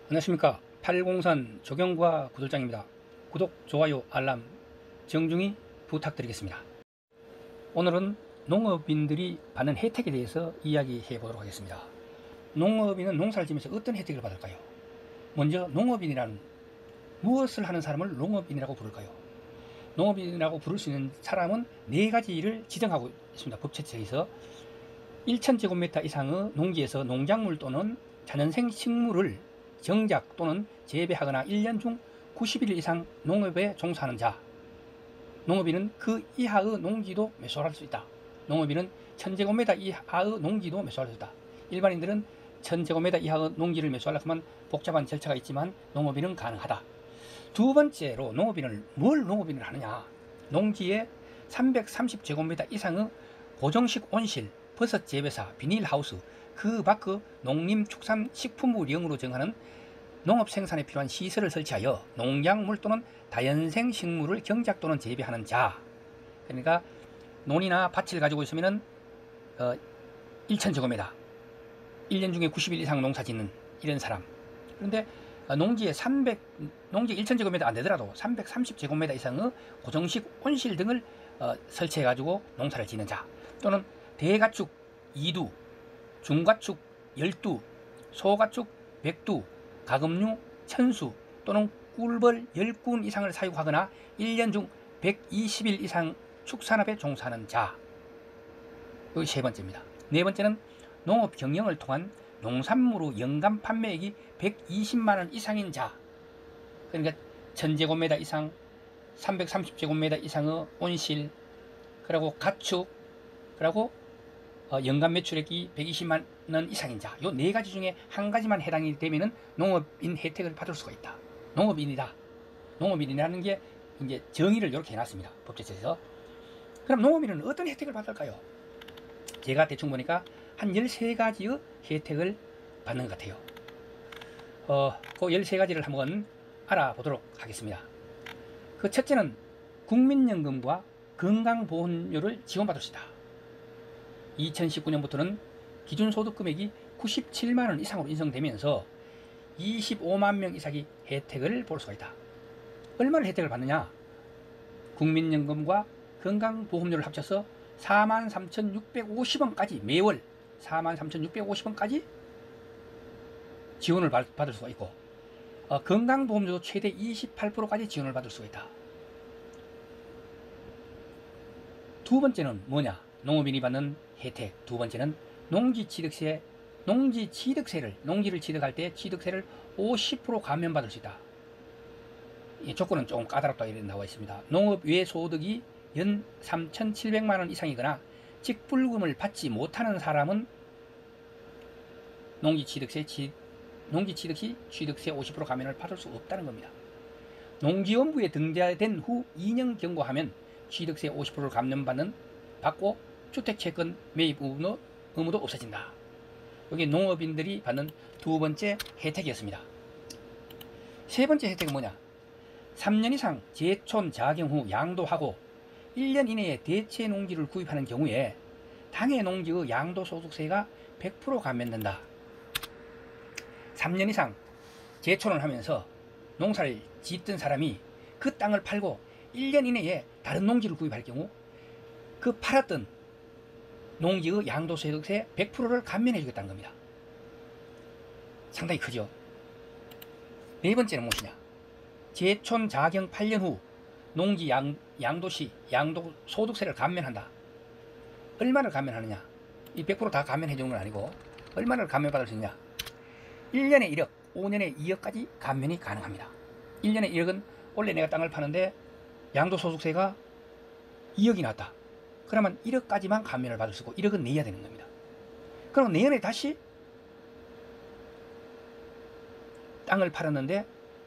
안녕하십니까. 803 조경과 구들장입니다. 구독, 좋아요, 알람 정중히 부탁드리겠습니다. 오늘은 농업인들이 받는 혜택에 대해서 이야기해 보도록 하겠습니다. 농업인은 농사를 지면서 어떤 혜택을 받을까요? 먼저 농업인이란 무엇을 하는 사람을 농업인이라고 부를까요? 농업인이라고 부를 수 있는 사람은 4가지를 지정하고 있습니다. 법제처에서 1000제곱미터 이상의 농지에서 농작물 또는 자연생 식물을 정작 또는 재배하거나 1년 중 90일 이상 농업에 종사하는 자. 농업인은 그 이하의 농지도 매수할 수 있다. 농업인은 1000제곱미터 이하의 농지도 매수할 수 있다. 일반인들은 1000제곱미터 이하의 농지를 매수하려면 하면 복잡한 절차가 있지만 농업인은 가능하다. 두 번째로 뭘 농업인을 하느냐. 농지에 330제곱미터 이상의 고정식 온실, 버섯 재배사, 비닐하우스, 그 밖의 농림축산식품부령으로 정하는 농업 생산에 필요한 시설을 설치하여 농작물 또는 다연생 식물을 경작 또는 재배하는 자. 그러니까 논이나 밭을 가지고 있으면 1000제곱미터 1년 중에 90일 이상 농사 짓는 이런 사람. 그런데 농지에 1000제곱미터 안 되더라도 330제곱미터 이상의 고정식 온실 등을 설치해 가지고 농사를 짓는 자, 또는 대가축 2두, 중가축 12, 소가축 100두, 가금류 1000수 또는 꿀벌 10군 이상을 사육하거나 1년 중 120일 이상 축산업에 종사하는 자. 여기 세 번째입니다. 네 번째는 농업 경영을 통한 농산물의 연간 판매액이 120만원 이상인 자. 그러니까 1000제곱미터 이상, 330제곱미터 이상의 온실, 그리고 가축, 그리고 연간 매출액이 120만원 이상인 자. 요 4가지 중에 한 가지만 해당이 되면은 농업인 혜택을 받을 수가 있다. 농업인이다. 농업인이라는 게 이제 정의를 이렇게 해놨습니다. 법제처에서. 그럼 농업인은 어떤 혜택을 받을까요? 제가 대충 보니까 한 13가지의 혜택을 받는 것 같아요. 그 13가지를 한번 알아보도록 하겠습니다. 그 첫째는 국민연금과 건강보험료를 지원받을 수 있다. 2019년부터는 기준소득 금액이 97만원 이상으로 인정되면서 25만 명 이상이 혜택을 볼 수가 있다. 얼마를 혜택을 받느냐? 국민연금과 건강보험료를 합쳐서 43,650원까지 매월 43,650원까지 지원을 받을 수가 있고, 건강보험료도 최대 28%까지 지원을 받을 수가 있다. 두 번째는 뭐냐? 농업인이 받는 혜택 두 번째는 농지를 취득할 때 취득세를 50% 감면받을 수 있다. 이 조건은 조금 까다롭다 이렇게 나와 있습니다. 농업 외 소득이 연 3,700만원 이상이거나 직불금을 받지 못하는 사람은 농지 취득 시 취득세 50% 감면을 받을 수 없다는 겁니다. 농지원부에 등재된 후 2년 경과하면 취득세 50%를 받고 주택채권 매입 의무도 없어진다. 여기 농업인들이 받는 두 번째 혜택이었습니다. 세 번째 혜택은 뭐냐? 3년 이상 제촌 자경 후 양도하고 1년 이내에 대체 농지를 구입하는 경우에 당해 농지의 양도소득세가 100% 감면된다. 3년 이상 제촌을 하면서 농사를 짓던 사람이 그 땅을 팔고 1년 이내에 다른 농지를 구입할 경우 그 팔았던 농지의 양도소득세 100%를 감면해 주겠다는 겁니다. 상당히 크죠. 네 번째는 무엇이냐? 제촌 자경 8년 후 농지 양도시 양도소득세를 감면한다. 얼마를 감면하느냐? 이 100% 다 감면해 주는 건 아니고 얼마를 감면받을 수 있냐? 1년에 1억, 5년에 2억까지 감면이 가능합니다. 1년에 1억은 원래 내가 땅을 파는데 양도소득세가 2억이 나왔다. 그러면 1억까지만 감면을 받을 수 있고 1억은 내야 되는 겁니다. 그럼 내년에 다시 땅을 팔았는데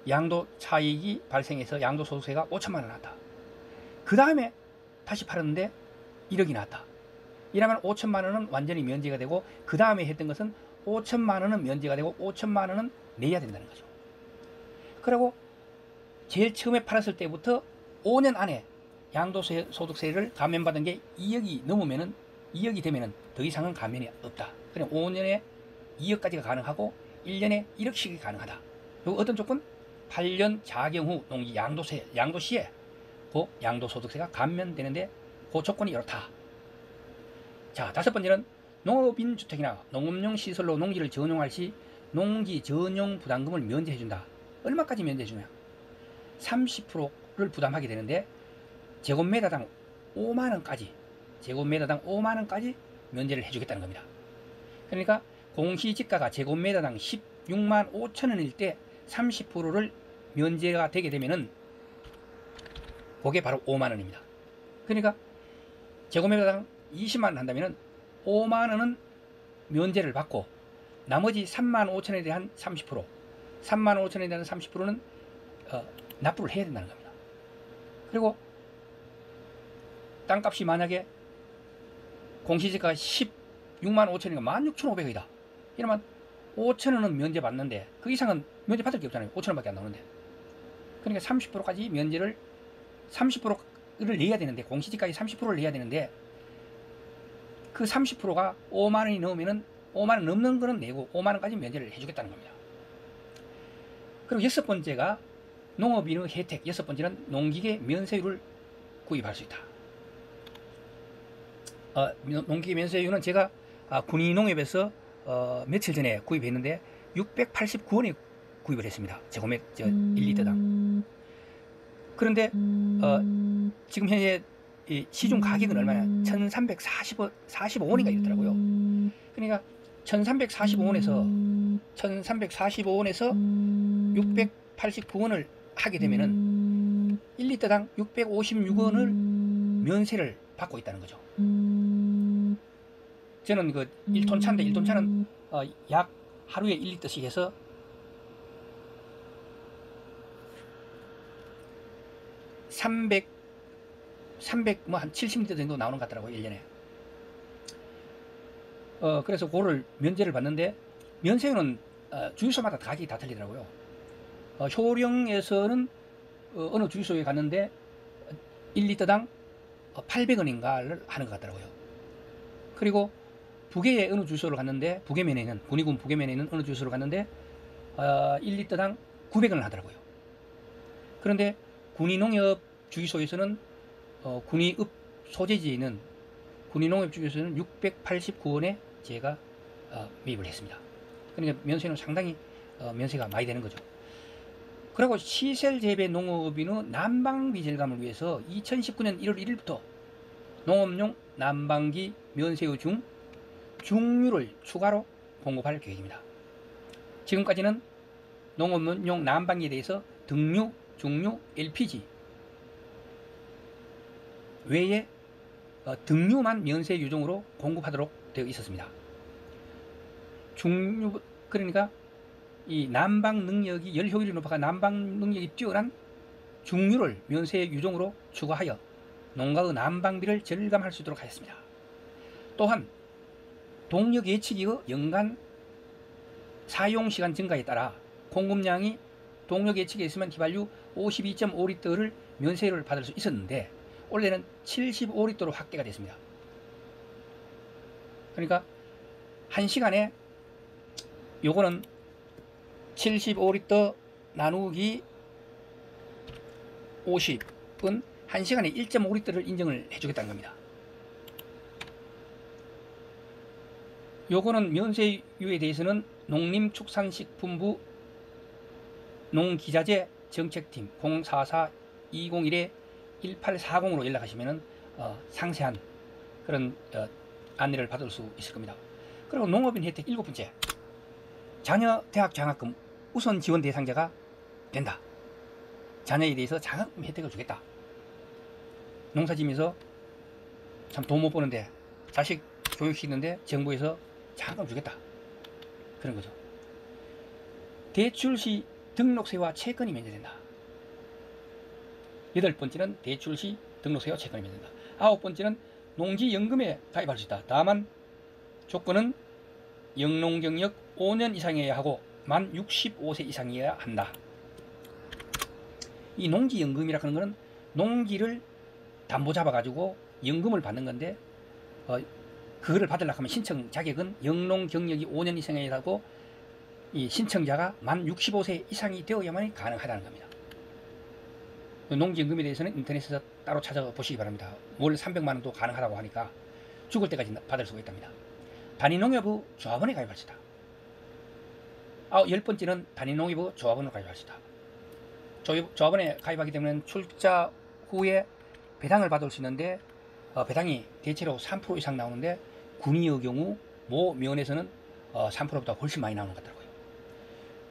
양도 차익이 발생해서 양도소득세가 5천만원 나왔다. 그 다음에 다시 팔았는데 1억이 나왔다. 이러면 5천만원은 완전히 면제가 되고 그 다음에 했던 것은 5천만원은 면제가 되고 5천만원은 내야 된다는 거죠. 그리고 제일 처음에 팔았을 때부터 5년 안에 양도소득세를 감면받은 게 2억이 되면은 더 이상은 감면이 없다. 그냥 5년에 2억까지가 가능하고 1년에 1억씩이 가능하다. 그리고 어떤 조건? 8년 자경 후 농지 양도시에 그 양도소득세가 감면되는데 그 조건이 이렇다. 자, 다섯 번째는 농업인 주택이나 농업용 시설로 농지를 전용할 시 농지 전용 부담금을 면제해준다. 얼마까지 면제해주냐? 30%를 부담하게 되는데 제곱미터당 5만원까지 제곱미터당 5만원까지 면제를 해주겠다는 겁니다. 그러니까 공시지가가 제곱미터당 16만 5천원일 때 30%를 면제가 되게 되면은 그게 바로 5만원입니다. 그러니까 제곱미터당 20만원 한다면은 5만원은 면제를 받고 나머지 3만 5천원에 대한 30%, 3만 5천원에 대한 30%는 납부를 해야 된다는 겁니다. 그리고 땅값이 만약에 공시지가가 16만 5천원이니까 16,500원이다. 이러면 5천원은 면제 받는데 그 이상은 면제 받을 게 없잖아요. 5천원밖에 안 나오는데. 그러니까 30%까지 면제를 30%를 내야 되는데 공시지가의 30%를 내야 되는데 그 30%가 5만원이 넘으면은 5만원 넘는 거는 내고 5만원까지 면제를 해주겠다는 겁니다. 그리고 여섯 번째가 농업인의 혜택. 여섯 번째는 농기계 면세율을 구입할 수 있다. 농기계 면세율은 제가 군위농협에서 며칠 전에 구입했는데 689원에 구입을 했습니다. 제곱미터 1리터당. 그런데 지금 현재 시중 가격은 얼마냐? 1345원인가 이렇더라고요. 그러니까 1345원에서 689원을 하게 되면은 1리터당 656원을 면세를 받고 있다는 거죠. 저는 그 1톤 차인데 1톤 차는 약 하루에 1리터씩 해서 300 뭐 한 70리터 정도 나오는 것 같더라고요. 1년에. 그래서 그거를 면제를 받는데 면세율은 주유소마다 가격이 다 틀리더라고요. 효령에서는 어느 주유소에 갔는데 1리터당 800원인가를 하는 것 같더라고요. 그리고 북해의 어느 주유소를 갔는데 군위군 북해면에 있는 어느 주유소를 갔는데 1리터당 900원을 하더라고요. 그런데 군위농협 주유소에서는 군위읍 소재지에 있는 군위농협 주유소에서는 689원에 제가 매입을 했습니다. 그러니까 면세는 상당히 면세가 많이 되는 거죠. 그리고 시설재배 농업인의 난방비 절감을 위해서 2019년 1월 1일부터 농업용 난방기 면세의 중류를 추가로 공급할 계획입니다. 지금까지는 농업용 난방기에 대해서 등유, 중유, LPG 외에 등유만 면세 유종으로 공급하도록 되어 있었습니다. 중유, 그러니까 이 난방 능력이 열 효율이 높아가 난방 능력이 뛰어난 중유를 면세 유종으로 추가하여 농가의 난방비를 절감할 수 있도록 하였습니다. 또한 동력 예측기의 연간 사용시간 증가에 따라 공급량이 동력 예측에 있으면 휘발유 52.5리터를 면세를 받을 수 있었는데 올해는 75리터로 확대가 됐습니다. 그러니까 1시간에 요거는 75리터 나누기 50은 1시간에 1.5리터를 인정을 해주겠다는 겁니다. 요거는 면세유에 대해서는 농림축산식품부 농기자재 정책팀 044-201-1840으로 연락하시면 상세한 그런 안내를 받을 수 있을 겁니다. 그리고 농업인 혜택 7번째, 자녀 대학 장학금 우선 지원 대상자가 된다. 자녀에 대해서 장학금 혜택을 주겠다. 농사지면서 참 돈 못 버는데 자식 교육시키는데 정부에서 장학금 주겠다. 그런 거죠. 대출 시 등록세와 채권이 면제된다. 8번째는 대출 시 등록세와 채권이 면제된다. 9번째는 농지연금에 가입할 수 있다. 다만 조건은 영농경력 5년 이상이어야 하고 만 65세 이상이어야 한다. 이 농지연금이라고 하는 것은 농지를 담보 잡아가지고 연금을 받는 건데 그거를 받으려고 하면 신청 자격은 영농경력이 5년 이상이어야 하고 이 신청자가 만 65세 이상이 되어야만 가능하다는 겁니다. 농지연금에 대해서는 인터넷에서 따로 찾아보시기 바랍니다. 월 300만 원도 가능하다고 하니까 죽을 때까지 받을 수가 있답니다. 단위농협의 조합원에 가입할 수 있다. 10번째는 단위농협의 조합원으로 가입할 수 있다. 조합원에 가입하게 되면 출자 후에 배당을 받을 수 있는데 배당이 대체로 3% 이상 나오는데 군의의 경우 모 면에서는 3%보다 훨씬 많이 나오는 것 같더라고요.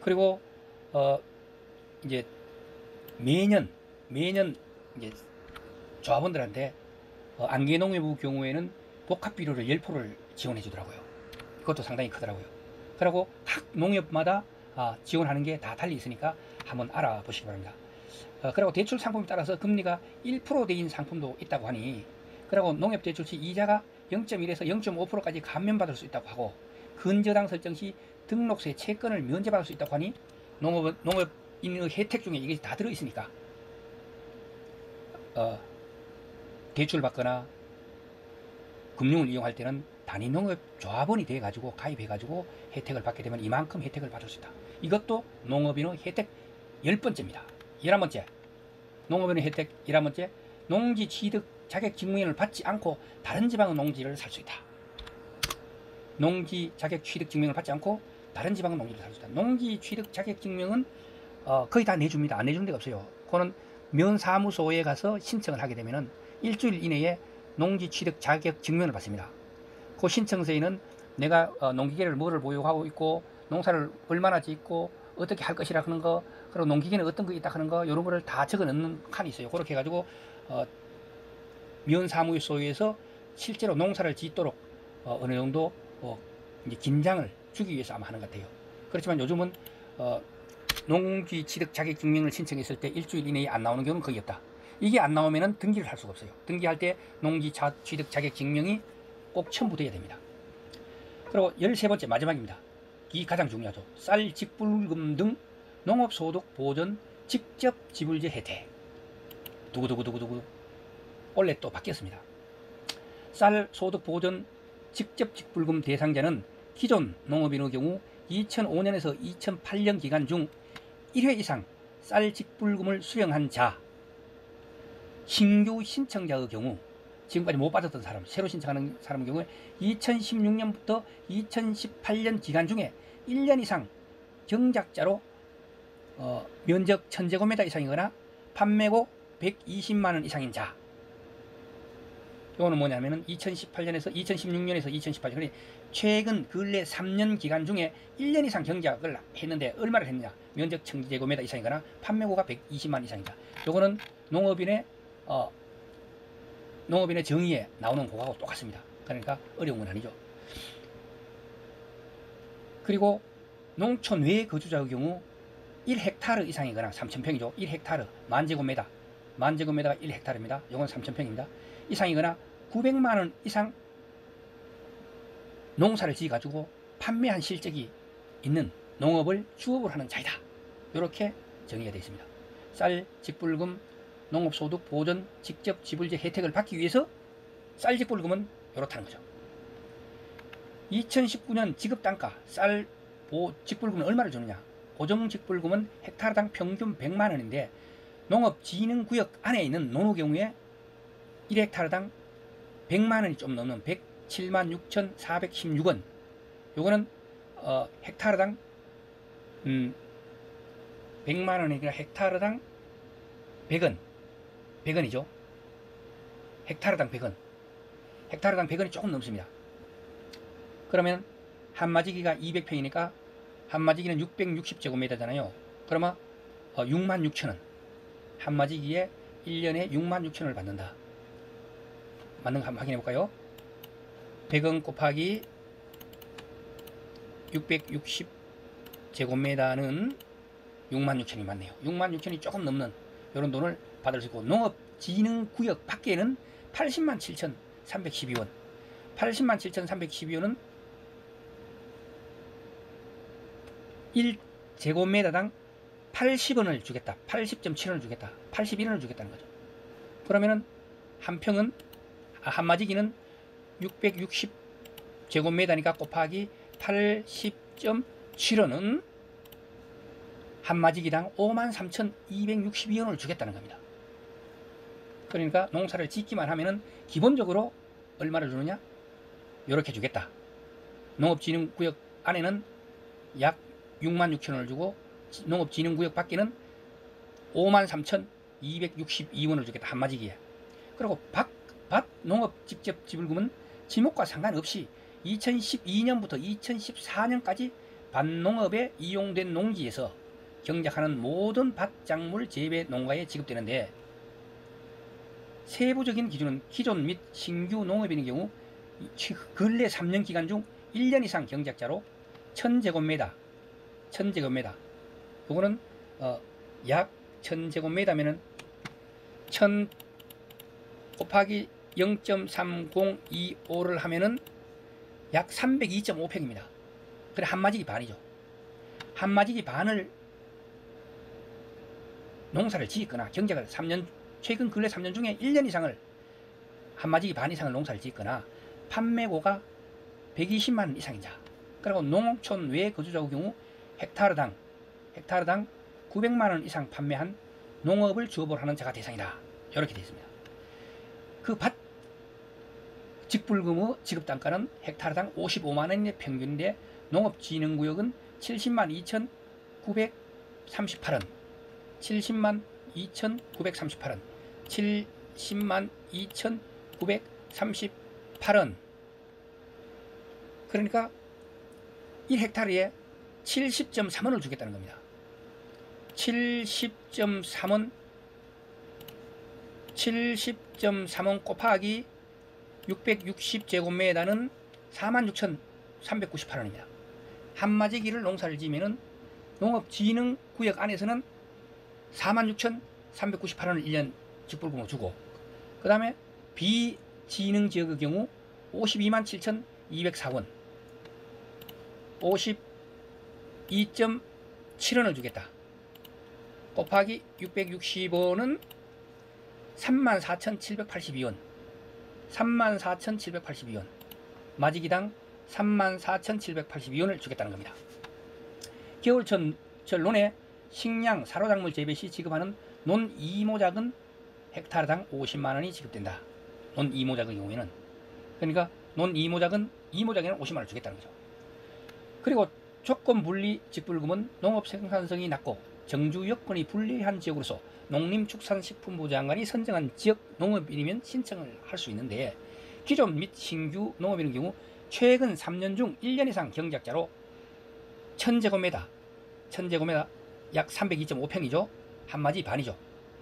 그리고 이제 매년 이제 조합원들한테 안개농협의 경우에는 복합비료를 10%를 지원해 주더라고요. 그것도 상당히 크더라고요. 그리고 각 농협마다 지원하는 게 다 달리 있으니까 한번 알아보시기 바랍니다. 그리고 대출 상품에 따라서 금리가 1%대인 상품도 있다고 하니, 그리고 농협대출시 이자가 0.1에서 0.5%까지 감면받을 수 있다고 하고, 근저당 설정 시 등록세 채권을 면제받을 수 있다고 하니 농업인의 혜택 중에 이게 다 들어있으니까 대출 받거나 금융을 이용할 때는 단위농협 조합원이 돼가지고 가입해가지고 혜택을 받게 되면 이만큼 혜택을 받을 수 있다. 이것도 농업인의 혜택 10번째입니다. 11번째, 농업인의 혜택 11번째, 농지 취득 자격 증명을 받지 않고 다른 지방의 농지를 살 수 있다. 농지 자격 취득 증명을 받지 않고 다른 지방의 농지를 살 수 있다. 농지 취득 자격 증명은 거의 다 내줍니다. 안 내주는 데가 없어요. 그거는 면사무소에 가서 신청을 하게 되면은 일주일 이내에 농지 취득 자격 증명을 받습니다. 그 신청서에는 내가 농기계를 뭐를 보유하고 있고 농사를 얼마나 짓고 어떻게 할 것이라 하는 거, 그리고 농기계는 어떤 거 있다 하는 거, 이런 거를 다 적어 넣는 칸이 있어요. 그렇게 해가지고 면사무소에서 실제로 농사를 짓도록 어느 정도 이제 긴장을 주기 위해서 아마 하는 것 같아요. 그렇지만 요즘은 농지 취득 자격 증명을 신청했을 때 일주일 이내에 안 나오는 경우는 거의 없다. 이게 안 나오면은 등기를 할 수가 없어요. 등기할 때 농지 취득 자격 증명이 꼭 첨부돼야 됩니다. 그리고 13번째 마지막입니다. 이 가장 중요하죠. 쌀 직불금 등 농업소득 보전 직접 지불제 혜택. 두구두구두구두구. 원래 또 바뀌었습니다. 쌀 소득 보전 직접 직불금 대상자는 기존 농업인의 경우 2005년에서 2008년 기간 중 1회 이상 쌀 직불금을 수령한 자, 신규 신청자의 경우, 지금까지 못 받았던 사람, 새로 신청하는 사람의 경우에 2016년부터 2018년 기간 중에 1년 이상 경작자로 면적 1000제곱미터 이상이거나 판매고 120만원 이상인 자. 이거는 뭐냐면은 2018년에서 2016년에서 2018년, 그러니 최근 근래 3년 기간 중에 1년 이상 경작을 했는데 얼마를 했느냐? 면적 1000제곱미터 이상이거나 판매고가 120만 이상이다. 요거는 농업인의 정의에 나오는 거하고 똑같습니다. 그러니까 어려운 건 아니죠. 그리고 농촌 외 거주자의 경우 1헥타르 이상이거나 3000평이죠. 1헥타르, 만제곱미터. 만제곱미터가 1헥타르입니다. 이건 3000평입니다. 이상이거나 900만원 이상 농사를 지어가지고 판매한 실적이 있는 농업을 주업을 하는 자이다. 이렇게 정의가 되어 있습니다. 쌀 직불금 농업소득 보전 직접 지불제 혜택을 받기 위해서 쌀 직불금은 이렇다는 거죠. 2019년 지급단가 쌀 직불금은 얼마를 주느냐? 고정 직불금은 헥타르당 평균 100만원인데 농업진흥구역 안에 있는 논의 경우에 1헥타르당 100만원이 좀 넘는 107만 6,416원. 요거는 헥타르당 100만원이 아니라 헥타르당 100원. 100원이죠. 헥타르당 100원. 헥타르당 100원이 조금 넘습니다. 그러면 한마지기가 200평이니까 한마지기는 660제곱미터잖아요. 그러면 66,000원. 한마지기에 1년에 66,000원을 받는다. 맞는 거 한번 확인해 볼까요? 100원 곱하기 660제곱미터는 66,000원이 맞네요. 66,000원이 조금 넘는 이런 돈을 받을 수 있고, 농업진흥구역 밖에는 80만 7,312원. 80만 7,312원은 1제곱미터당 80원을 주겠다. 80.7원을 주겠다. 81원을 주겠다는 거죠. 그러면은 한마지기는 660제곱미터니까 곱하기 80.7원은 한마지기당 53,262원을 주겠다는 겁니다. 그러니까 농사를 짓기만 하면은 기본적으로 얼마를 주느냐? 이렇게 주겠다. 농업진흥구역 안에는 약 66,000원을 주고 농업진흥구역 밖에는 53,262원을 주겠다. 한마지기에. 그리고 밭 농업 직접 지불금은 지목과 상관없이 2012년부터 2014년까지 밭농업에 이용된 농지에서 경작하는 모든 밭작물 재배 농가에 지급되는데, 세부적인 기준은 기존 및 신규 농업인의 경우 근래 3년 기간 중 1년 이상 경작자로 1000제곱미터 요거는 약 1000제곱미터면은 1000 곱하기 0.3025를 하면은 약 302.5평입니다. 그래 한마지기 반이죠. 한마지기 반을 농사를 짓거나 경작을 최근 근래 3년 중에 1년 이상을 한마지기 반 이상을 농사를 짓거나 판매고가 120만 원 이상이자, 그리고 농촌 외 거주자의 경우 헥타르당 900만 원 이상 판매한 농업을 주업을 하는 자가 대상이다. 이렇게 되어 있습니다. 그 밭 직불금의 지급단가는 헥타르당 55만 원의 평균인데, 농업진흥구역은 70만 2,938원, 70만 2,938원, 70만 2,938원. 그러니까 1헥타르에 70.3원을 주겠다는 겁니다. 70.3원 곱하기 660제곱미터는 46,398원입니다. 한마지기를 농사를 지으면은 농업진흥구역 안에서는 46,398원을 1년 직불금으로 주고, 그 다음에 비진흥지역의 경우 52만 7,204원, 52.7원을 주겠다. 곱하기 660원은 34,782원, 34,782원, 마지기당 34,782원을 주겠다는 겁니다. 겨울철 논에 식량, 사료작물 재배 시 지급하는 논 이모작은 헥타르당 50만원이 지급된다. 논 이모작의 경우에는. 그러니까 논 이모작에는 50만원을 주겠다는 거죠. 그리고 조건분리 직불금은 농업 생산성이 낮고 정주 여건이 불리한 지역으로서 농림축산식품부 장관이 선정한 지역 농업인이면 신청을 할 수 있는데, 기존 및 신규 농업인의 경우 최근 3년 중 1년 이상 경작자로 1000제곱미터 약 302.5평이죠. 한마지 반이죠.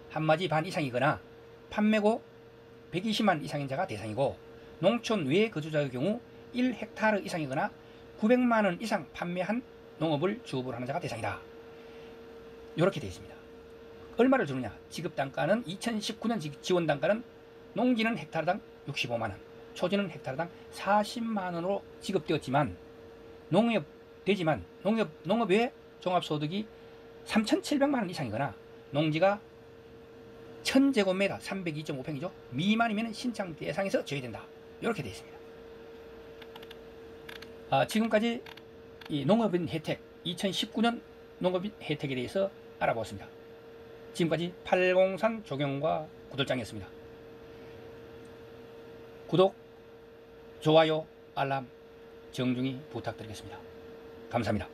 한마지 반 이상이거나 판매고 120만 이상인 자가 대상이고, 농촌 외 거주자의 경우 1헥타르 이상이거나 900만원 이상 판매한 농업을 주업을 하는 자가 대상이다. 이렇게 되어 있습니다. 얼마를 주느냐? 지급단가는 2019년 지원단가는 농지는 헥타르당 65만원, 초지는 헥타르당 40만원으로 지급되었지만, 농업 외 종합소득이 3,700만원 이상이거나 농지가 1000제곱미터 302.5평이죠. 미만이면 신청 대상에서 제외된다. 이렇게 되어 있습니다. 지금까지 이 농업인 혜택 2019년 농업인 혜택에 대해서 알아보았습니다. 지금까지 803 조경과 구돌장이었습니다. 구독, 좋아요, 알람 정중히 부탁드리겠습니다. 감사합니다.